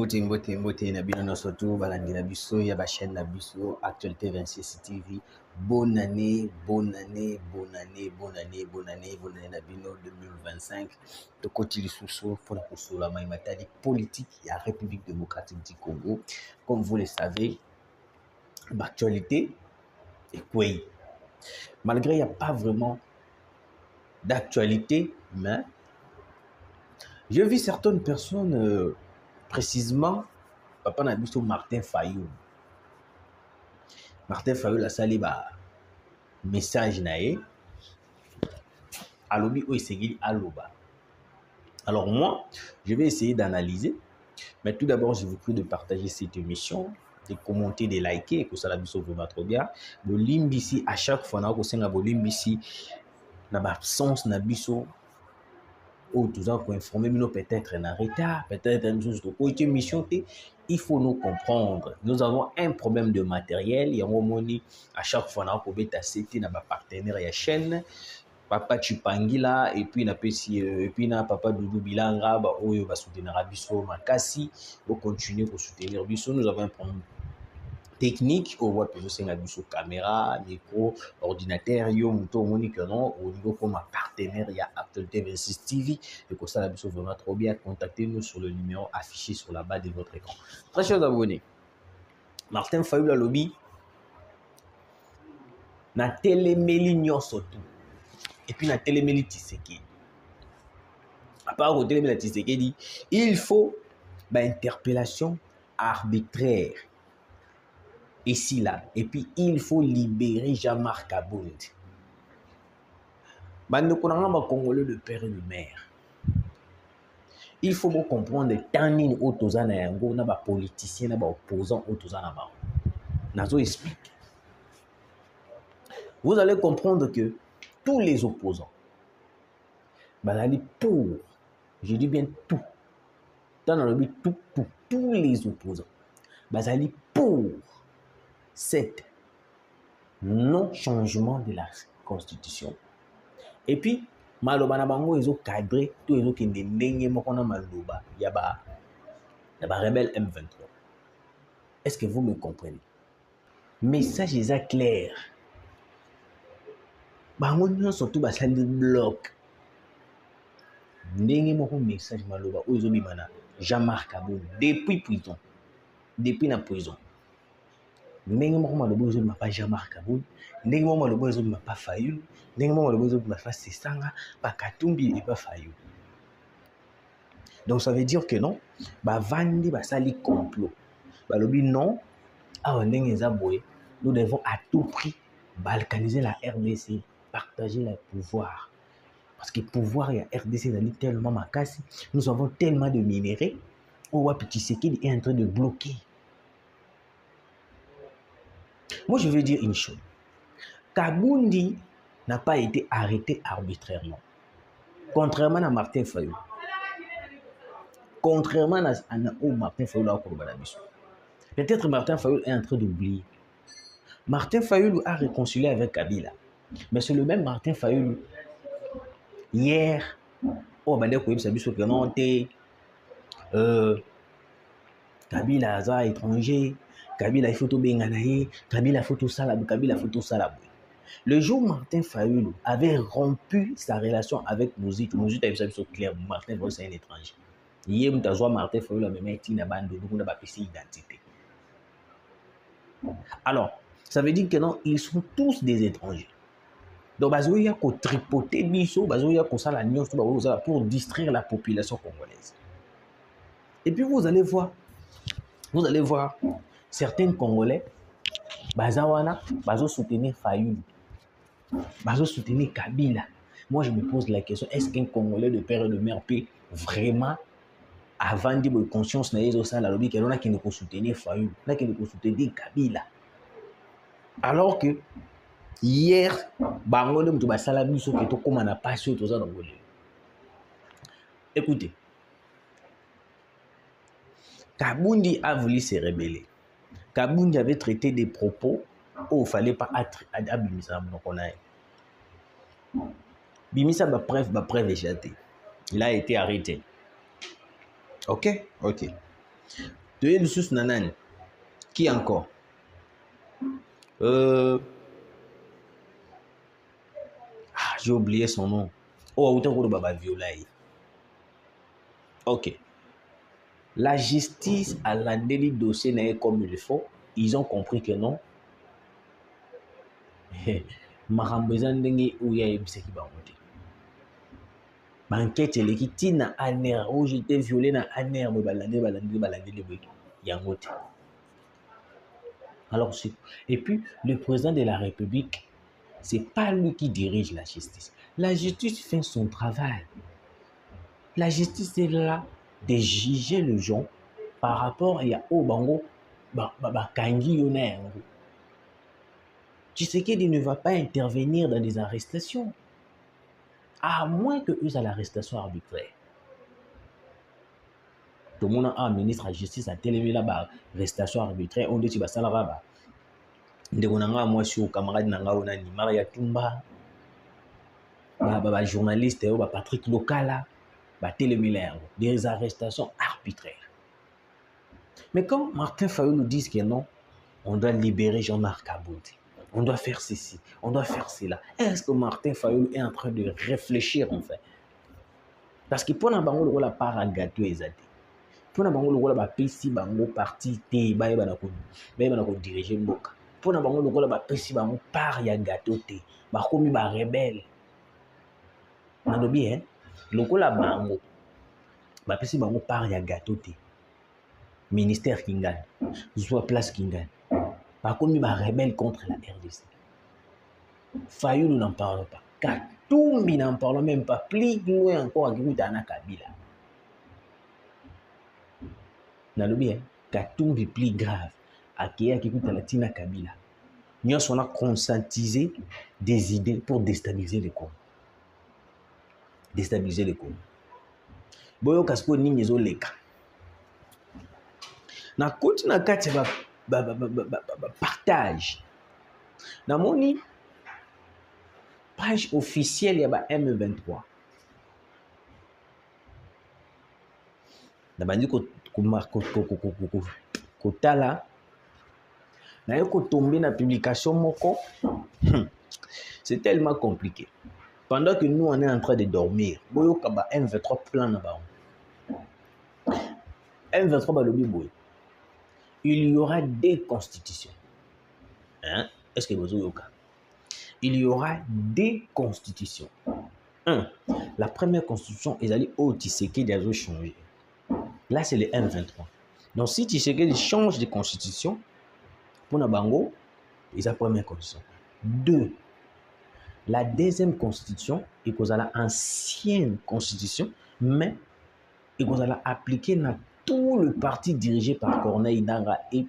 Mbote na bino surtout balandi na biso ya ba chaîne na biso Actualité 26 TV. Bonne année na bino 2025. De côté lisusu pour la kosula matali politique ya République démocratique du Congo. Comme vous le savez, l'actualité est quoi? Malgré il n'y a pas vraiment d'actualité, mais j'ai vu certaines personnes précisément papa na biso Martin Fayulu. Martin Fayulu a sali ba message nae alobi o esengeli aloba. Alors moi, je vais essayer d'analyser, mais tout d'abord, je vous prie de partager cette émission, de commenter, de liker, que ça la biso vraiment trop bien. Bolimbisi à chaque fois na ko senga bolimbisi na ba absence na biso ou tout ça pour informer nous peut-être en retard, peut-être une chose de mission, il faut nous comprendre. Nous avons un problème de matériel, il y a un moment à chaque fois on a cité na ba partenaire ya chaîne papa Chipangila et puis na papa Doudou Bilanga ba oyo ba soutenir biso makasi pour continuer pour soutenir biso. Nous avons un problème technique au voit plus c'est biso caméra, micro, ordinateur yo muto monique non au niveau comme partenaire il y a Actualité 26 TV et que ça la biso vraiment trop bien. Contactez-nous sur le numéro affiché sur la bas de votre écran. Très chers abonnés, Martin Fayulu lobby na téléméli nyonso tout et puis na téléméli Tshisekedi. À part au téléméli Tshisekedi, il faut interpellation arbitraire ici là et puis il faut libérer Jean-Marc Abound. Bande konanga congolais de père et de mère. Il faut vous comprendre tanine autozana yango na ba politiciens na ba opposants autozana ba. Nazo explique. Vous allez comprendre que tous les opposants bazali pour, je dis bien tout. Dans le but tous les opposants bazali pour cet non-changement de la constitution. Et puis maloba na bango ezo cadré tout ezo kende ndenge moko na maloba ya ba rebelle M23. Est-ce que vous me comprenez? Message est clair. Bango nyonso tout basali bloc. Ndenge moko message maloba oyo ezo bimana Jean-Marc Abound depuis prison. Depuis la prison. Ndenge moko maloba oyo ezo pas Jean-Marc Abound, ndenge moko maloba oyo ezo pas Fayulu, ndenge moko maloba oyo ezo pas Sesanga, pas Katumbi et pas Fayulu. Donc ça veut dire que non, ba vandi ba sali complot. Ba lobi non, awa ndenge eza boye, nous devons à tout prix balkaniser la RDC, partager le pouvoir. Parce que le pouvoir et la RDC est tellement makasi, nous avons tellement de minéraux, Owa Tshisekedi est en train de bloquer. Moi, je veux dire une chose. Kabundi n'a pas été arrêté arbitrairement. Contrairement à Martin Fayulu. Contrairement à Martin Fayulu. Peut-être Martin Fayulu est en train d'oublier. Martin Fayulu a réconcilié avec Kabila. Mais c'est le même Martin Fayulu. Hier, Kabila aza étranger. Kabila il faut tout benganaye, Kabila faut tout salab, Kabila faut tout salab. Le jour Martin Fayulu avait rompu sa relation avec Mouzit avait dit clair Martin Fayulu c'est un étranger. Hier mutazwa Martin Fayulu même tina bando donc na ba pesi identité. Alors, ça veut dire que non, ils sont tous des étrangers. Donc bazoya ko tripoter biso, bazoya ko sala nyonso pour distraire la population congolaise. Et puis vous allez voir certains Congolais, bazawana, bazo soutenir Fayulu, bazo soutenir Kabila. Moi, je me pose la question, est-ce qu'un Congolais de père et de mère peut vraiment, avant de me conscience, n'a pas la lobby, qu'il y a qui ne peut soutenir Fayulu, qui ne peut soutenir Kabila. Alors que hier, Bangole, tu vas salabi sur que tu comme n'a pas sur tout ça dans le. Écoutez. Kabundi a voulu se rebeller. Kabundi avait traité des propos où il ne fallait pas être à Bimisa. Bimisa va preuve échappée. Il a été arrêté. Ok. De Lusus Nanan. Qui encore? J'ai oublié son nom. Oh, autant que Baba Violaï. Ok. La justice a landé le dossier n'est comme il faut. Ils ont compris que non. Mahambezan ndenge ouya ebiseki bangote. Banquette eleki tina aner où j'étais violé na aner me balande le bouki. Yangote. Alors et puis le président de la République, c'est pas lui qui dirige la justice. La justice fait son travail. La justice est là de juger les gens par rapport à au bango kangi yona. Tshisekedi ne va pas intervenir dans des arrestations, à moins que eux à l'arrestation arbitraire. Tout le monde a un ministre de la justice à téléviser là-bas, arrestation arbitraire, on dit que c'est ça là-bas. Ndegonanga moi sur camarade nanga on a ni Maria Tumba, journaliste Patrick Lokala, téléviser des arrestations arbitraires. Mais quand Martin Fayulu nous dit que non, on doit libérer Jean-Marc Aboudi, on doit faire ceci, on doit faire cela. Est-ce que Martin Fayulu est en train de réfléchir en fait? Parce que pour nous, la part à gâteau et pour nous, la PC bango parti te ba diriger mboka. Pour nous, la PC bango part ya gâteau te ba komi ba rebelle. Nando bien, lokola bango ba PC bango part ya gâteau te. Ministère Kingan, soit place Kingan. Par contre, il rebelle contre la RDC. Fayulu n'en parle pas. Katumbi n'en parle même pas. Plus loin encore à Gouitana Kabila. Nalobi, Katumbi plus grave. À Gouitana Tina Kabila. Nous avons conscientisé des idées pour déstabiliser les Congo. Déstabiliser les Congo. Boyo Kaspo Ninyezo Leka. Na côté na kati partage. Na moni page officielle il y a M23. Na bandi kotala na yoko tomber na publication moko. C'est tellement compliqué. Pendant que nous on est en train de dormir, boyo kaba M23 plan na ba. M23 ba lobi boy. Il y aura des constitutions. Hein? Est-ce que vous avez il y aura des constitutions. La première constitution est allée au Tshisekedi a changé. Là, c'est le M23. Donc, si Tshisekedi change de constitution, pour Nabango, c'est la première constitution. 2. La deuxième constitution, il y a l'ancienne constitution, mais il y a appliqué dans tout le parti dirigé par Corneille Nangaa et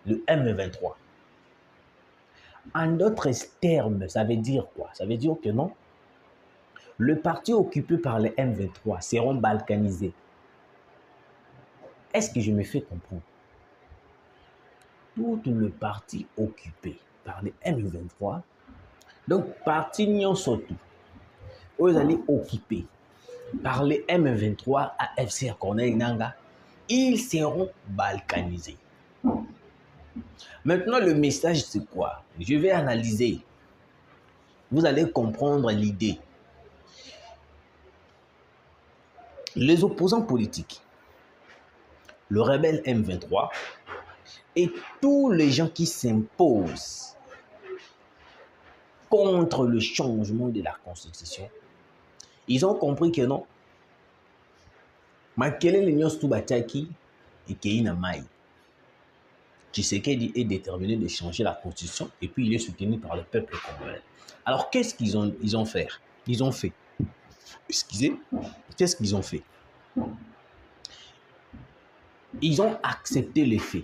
le M23. En d'autres termes, ça veut dire quoi? Ça veut dire que non, le parti occupé par les M23 seront balkanisés. Est-ce que je me fais comprendre? Tout le parti occupé par les M23, donc parti Nyon Sotou, vous allez occuper par les M23 à FC Corneille Nangaa, ils seront balkanisés. Maintenant, le message, c'est quoi? Je vais analyser. Vous allez comprendre l'idée. Les opposants politiques, le rebelle M23 et tous les gens qui s'imposent contre le changement de la Constitution, ils ont compris que non. Makele l'union Stoubataki et Keina Mai. Tshisekedi est déterminé de changer la Constitution et puis il est soutenu par le peuple congolais. Alors qu'est-ce qu'ils ont fait? Ils ont fait. Excusez, qu'est-ce qu'ils ont fait? Ils ont accepté les faits.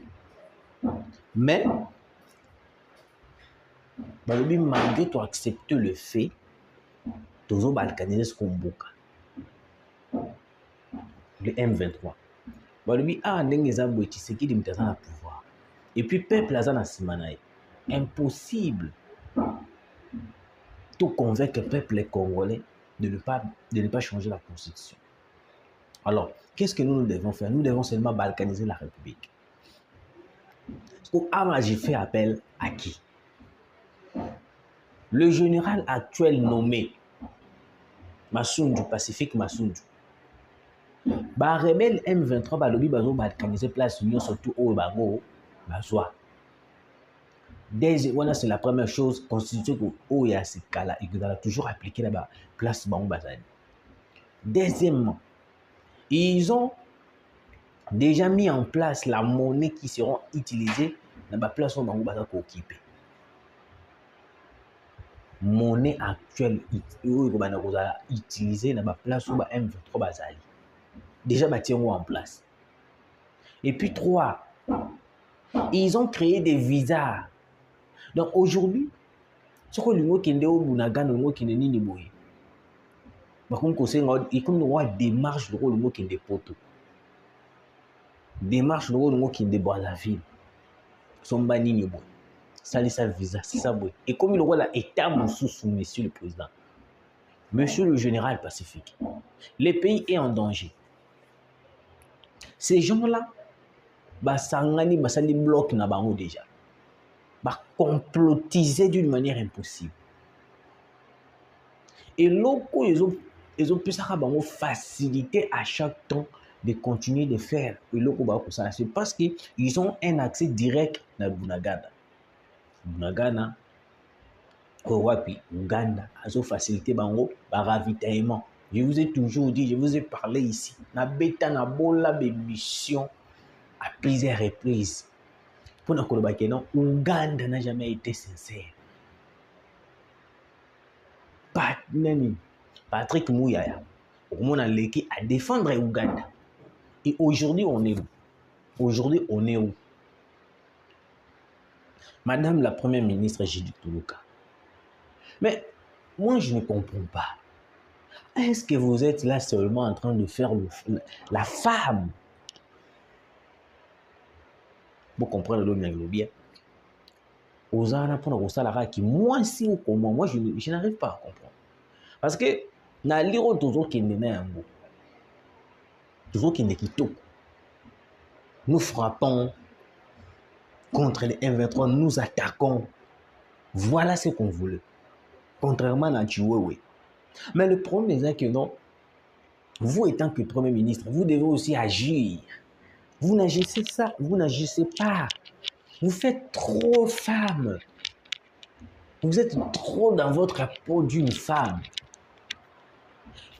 Mais, malgré tu accepter le fait, tu as balkanisé Komboka. Le M23. Pouvoir. Et puis, peuple a simanaï. Impossible de convaincre le peuple congolais de ne pas changer la constitution. Alors, qu'est-ce que nous devons faire? Nous devons seulement balkaniser la République. J'ai fait appel à qui? Le général actuel nommé Massoudou, Pacifique Massoudou. Rebelle M23 balobi bazo balkaniser place union surtout au bango bazwa. Voilà, c'est la première chose constituée au ya ce cas-là et que doit toujours appliquer là-bas place bango bazali. Deuxièmement, ils ont déjà mis en place la monnaie qui seront utilisées dans la place où bango bazali occupé. Monnaie actuelle utilisée dans la place où M23 bazali. Déjà bâti en place. Et puis 3, ils ont créé des visas. Donc aujourd'hui, ce que l'Union qui est au Bunagan, l'Union qui est ni boy. Par contre, il comme une démarche de l'Union qui est des poteaux. Démarche de l'Union qui est des Brazzaville. Son bani ni boy. Ça les visa, c'est ça boy. Et comme il y a l'état sous monsieur le président, monsieur le général Pacifique, le pays est en danger. Ces gens-là, sangani basali bloc na bango déjà. Complotiser d'une manière impossible. Et locaux, ils ont pu faciliter à chaque temps de continuer de faire. Et locaux, c'est parce qu'ils ont un accès direct dans Bunagana. Bunagana, Kowapi, Uganda, ils ont facilité le ravitaillement. Je vous ai toujours dit, je vous ai parlé ici. Na bêta na bola mission à plusieurs reprises. Pour nous dire non, Uganda n'a jamais été sincère. Patrick Mouyaya, on a l'équipe à défendre Uganda. Et aujourd'hui, on est où? Aujourd'hui, on est où? Madame la Première ministre Judith Tuluka. Mais moi, je ne comprends pas. Est-ce que vous êtes là seulement en train de faire la femme? Vous comprenez le bien. Osana pour la qui moi si ou comment moi je n'arrive pas à comprendre. Parce que na liro toujours qui n'est un mot. Toujours qui n'est quito. Nous frappons contre les M23, nous attaquons. Voilà ce qu'on voulait. Contrairement à Chiwewe. Mais le problème c'est que non, vous étant que Premier ministre, vous devez aussi agir. Vous n'agissez ça, vous n'agissez pas. Vous faites trop femme. Vous êtes trop dans votre peau d'une femme.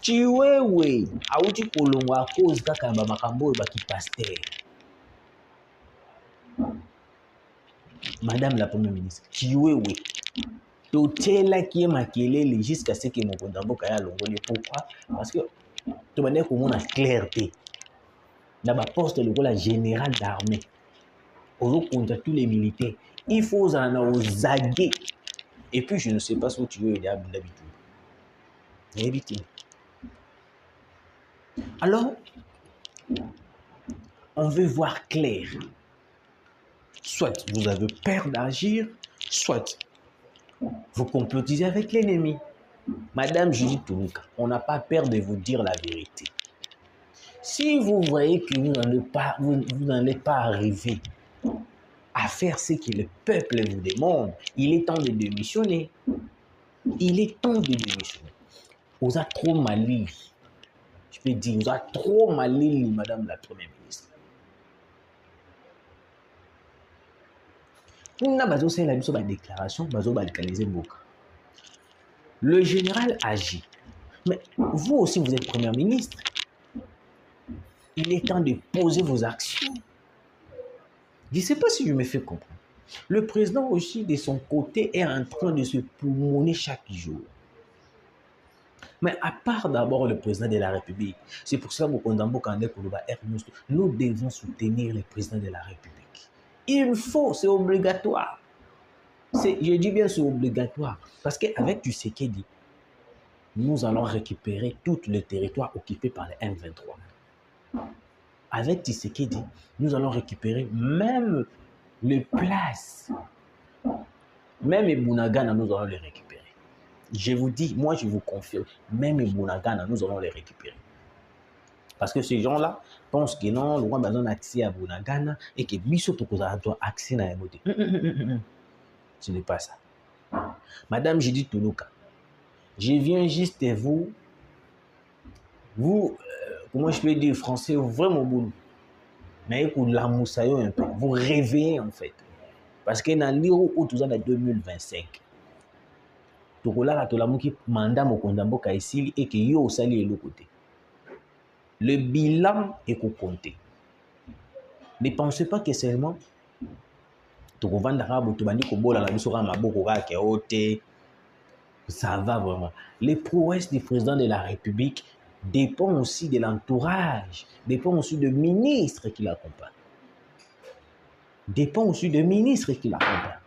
Chiwewe, auti kolongo à cause kaka makambo baki pasteur. Madame la Première ministre, Chiwewe, totela qui est makelele jusqu'à ce que mon condambo kaya longoli. Pourquoi? Parce que tu vas dire qu'on a clarté. Dans ma poste le rôle général d'armée. Aux contre tous les militaires. Il faut en zaguer. Et puis je ne sais pas ce que tu veux d'habitude. D'habitude. Alors, on veut voir clair. Soit vous avez peur d'agir, soit vous complotisez avec l'ennemi. Madame Judith Tuluka, on n'a pas peur de vous dire la vérité. Si vous voyez que vous n'allez pas arriver à faire ce que le peuple vous demande, il est temps de démissionner. Il est temps de démissionner. Vous avez trop mal lu. Je peux dire, vous avez trop mal lu, Madame la Première ministre. Nous avons fait la déclaration, nous avons localisé Mboka. Le général agit. Mais vous aussi, vous êtes Premier ministre. Il est temps de poser vos actions. Je ne sais pas si je me fais comprendre. Le président aussi, de son côté, est en train de se pulmoner chaque jour. Mais à part d'abord le président de la République, c'est pour ça que nous devons soutenir le président de la République. Il faut, c'est obligatoire. Je dis bien c'est obligatoire. Parce qu'avec Tshisekedi, nous allons récupérer tout le territoire occupé par les M23. Avec Tshisekedi, nous allons récupérer même les places. Même les Bunagana, nous allons les récupérer. Je vous dis, moi je vous confirme, même les Bunagana, nous allons les récupérer. Parce que ces gens-là pensent que non, le roi a besoin d'accès à Bunagana et que Biso Tokozara doit accès à Yamote. Ce n'est pas ça. Madame Judith Toloka, je viens juste vous, comment je peux dire français, vraiment bon. Mais la moussaillon un peu, vous réveillez en fait. Parce que dans l'Iro où tout en 2025, Tokola a qui mandat mon condambo ici et que yo sali le côté. Le bilan est compté. Ne pensez pas que seulement Tokovanda Tobani Kobola la Bissora Maboko Keote. Ça va vraiment. Les prouesses du président de la République dépendent aussi de l'entourage, dépendent aussi de ministres qui l'accompagnent. Dépend aussi de ministres qui l'accompagnent.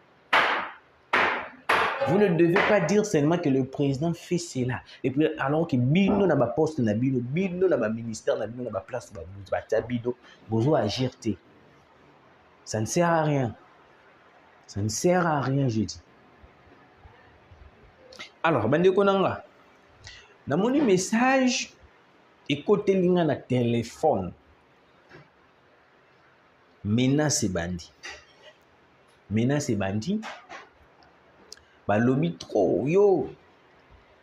Vous ne devez pas dire seulement que le président fait cela. Et puis, alors que Bino n'a pas poste, Bino n'a pas ministère, Bino n'a pas place, Bino, besoin agir. Ça ne sert à rien. Ça ne sert à rien, je dis. Alors, bande konanga. Dans mon message, écoutez l'inga na téléphone. Menace bandi. Menace bandi. Balobi trop yo.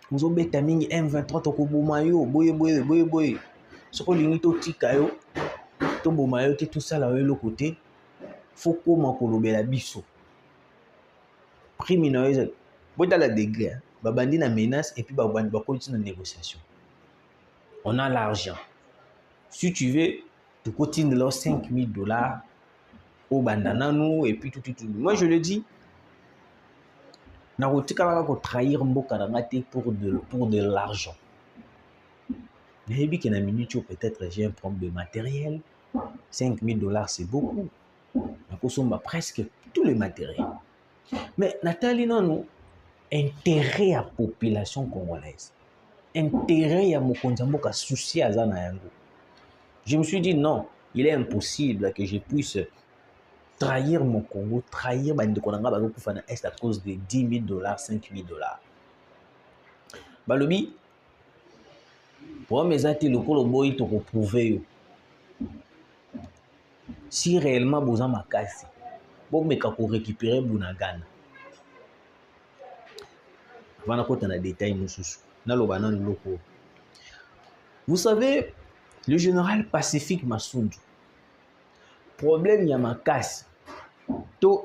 Vous avez mingi M23 to koboma yo. Boye. Soko lingi to tika yo. To boma yo tout ça là le côté. Faut comment kolobela biso. Prime na yo. Boy la degré. Babandi na menace et puis babandi ba continue la négociation. On a l'argent. Si tu veux, tu continues leur $5,000 au bandanano et puis tout. Moi je le dis. Narotika va trahir mboka pour de l'argent. Mais que na minute peut-être j'ai un problème de matériel. $5,000 c'est beaucoup. On consomme presque tout le matériel. Mais Nathalie non intérêt à la population congolaise. Intérêt à mon konzamboka souci à Zanayango. Je me suis dit non, il est impossible que je puisse trahir mon Congo, trahir Bandekonanga Bagokufana Est à cause de $10,000, $5,000. Balobi, pour mes actes locaux, boy te reprouver. Si réellement vous en makasi, bon mais quand vous récupérez Bunagana. Avant qu'on ait des détails, vous savez, le général Pacifique Massoudou, problème Yamakasi, tout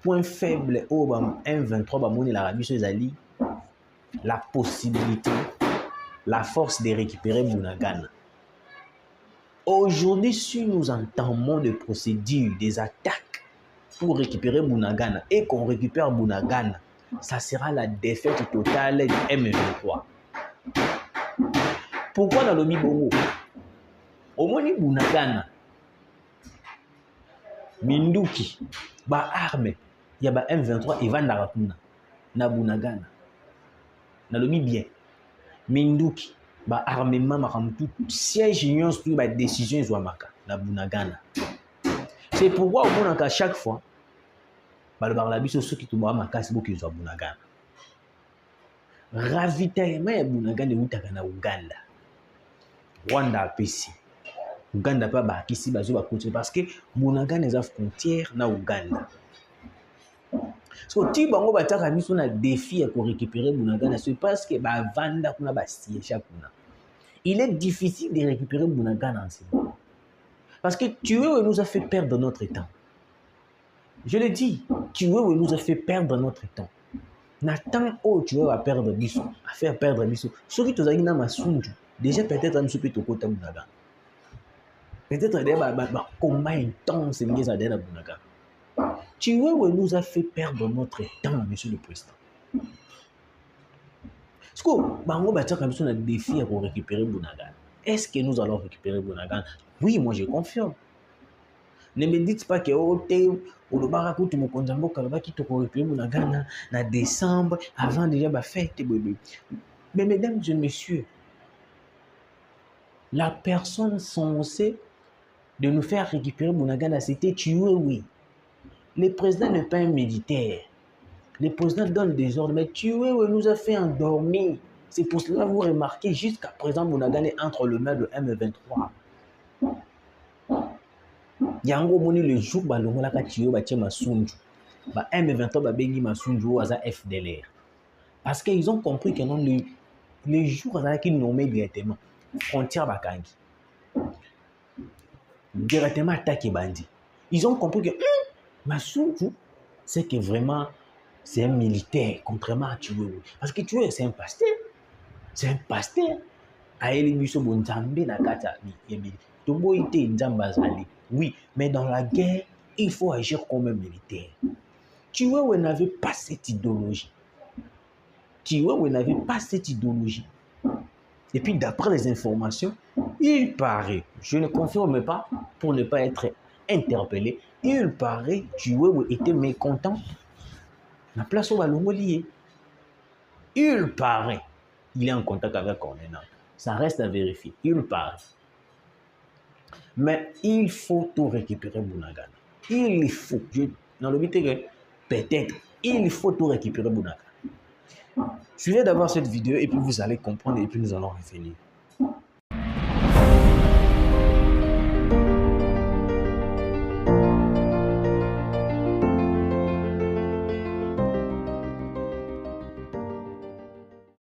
point faible au M23, l'Arabie Saoudite, la possibilité, la force de récupérer Bunagana. Aujourd'hui, si nous entamons des procédures, des attaques pour récupérer Bunagana et qu'on récupère Bunagana, ça sera la défaite totale du M23. Pourquoi dans le Mibongo? Au moins, Bunagana, Minduki, ba arme, il y a ba M23, il va na Bunagana. Dans le bien, Minduki, ba armement, tout siège union sur ba décision Zouamaka, na Bunagana. C'est pourquoi au moins à chaque fois, le Barlabiso ceux qui tombent à Makasi beaucoup ils ont Bunagana. Ravitaillement ya Bunagana utaka na Uganda. Rwanda PC. Uganda pas ba kisi bazo ba continuer parce que Bunagana est à frontière na Uganda. So ti bango bataka biso na défi pour récupérer Bunagana c'est parce que ba vanda kuna ba siège kuna. Il est difficile de récupérer Bunagana en ce moment. Parce que Tueur nous a fait perdre notre temps. Je le dis, Tueur nous a fait perdre notre temps. Nathan oh Tueur a perdre biso, a fait perdre biso. Ceux qui tozali na masundu, déjà peut-être un souper to kota Bunagana. Peut-être comment intense c'est lié à la Bunagana. Tueur nous a fait perdre notre temps, monsieur le président. Est-ce que bango bataka biso na défi pour récupérer Bunagana? Est-ce que nous allons récupérer Bunagana? Oui, moi je confirme. Ne me dites pas que au Barakutu Mokonzambo Kalabaki to récupérer Bunagana en décembre avant déjà la fête. Mais mesdames et messieurs, la personne censée de nous faire récupérer Bunagana, c'était Tueur, oui. Le président n'est pas un militaire. Le président donne des ordres, mais Tueur nous a fait endormir. C'est pour cela que vous remarquez jusqu'à présent, Bunagana est entre le main de M23. Yango moni le jour balongola ka tiyo ba tia Masunju. Ba M23 ba bengi Masunju aza FDLR. Parce qu'ils ont compris que non les jours qui nommé directement frontière bakangi. Directement attaqué bandi. Ils ont compris que Masunju c'est que vraiment c'est un militaire contrairement à Tuwe. Parce que Tuwe c'est un pasteur. C'est un pasteur. Aeli biso bonzambe na kata yebili. Tobo ite nzamba zali. Oui, mais dans la guerre, il faut agir comme un militaire. Tuwe n'avait pas cette idéologie. Tuwe n'avait pas cette idéologie. Et puis d'après les informations, il paraît, je ne confirme pas pour ne pas être interpellé, il paraît que Tuwe était mécontent la place où Balongoli. Il paraît, il est en contact avec Cornena. Ça reste à vérifier. Il paraît. Mais il faut tout récupérer Bunagana. Il faut. Dans le but que peut-être, il faut tout récupérer Bunagana. Suivez d'abord cette vidéo et puis vous allez comprendre et puis nous allons revenir.